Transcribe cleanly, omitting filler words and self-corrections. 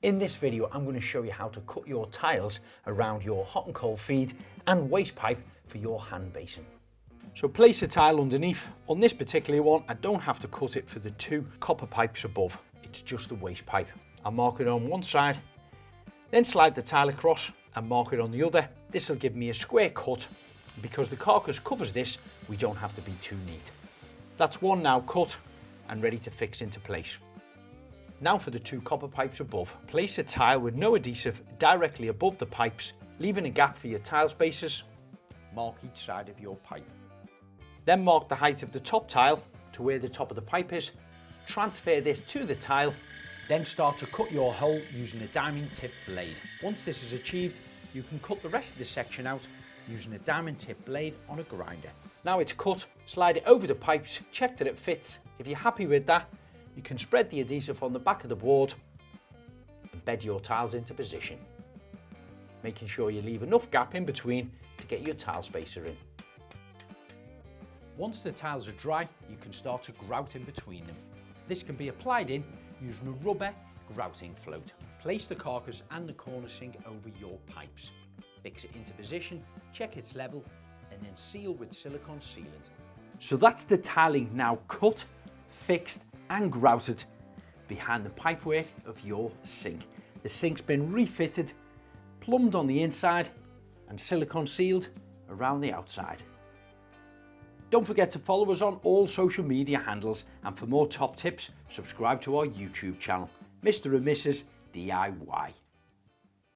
In this video, I'm going to show you how to cut your tiles around your hot and cold feed and waste pipe for your hand basin. So place a tile underneath. On this particular one, I don't have to cut it for the two copper pipes above. It's just the waste pipe. I'll mark it on one side, then slide the tile across and mark it on the other. This will give me a square cut. Because the carcass covers this, we don't have to be too neat. That's one now cut and ready to fix into place. Now for the two copper pipes above. Place a tile with no adhesive directly above the pipes, leaving a gap for your tile spacers. Mark each side of your pipe. Then mark the height of the top tile to where the top of the pipe is. Transfer this to the tile, then start to cut your hole using a diamond tipped blade. Once this is achieved, you can cut the rest of the section out using a diamond tipped blade on a grinder. Now it's cut, slide it over the pipes, check that it fits. If you're happy with that, you can spread the adhesive on the back of the board and bed your tiles into position, making sure you leave enough gap in between to get your tile spacer in. Once the tiles are dry, you can start to grout in between them. This can be applied in using a rubber grouting float. Place the carcass and the corner sink over your pipes. Fix it into position, check its level, and then seal with silicone sealant. So that's the tiling now cut, fixed and grouted behind the pipework of your sink. The sink's been refitted, plumbed on the inside and silicone sealed around the outside. Don't forget to follow us on all social media handles, and for more top tips, subscribe to our YouTube channel, Mr. and Mrs. DIY.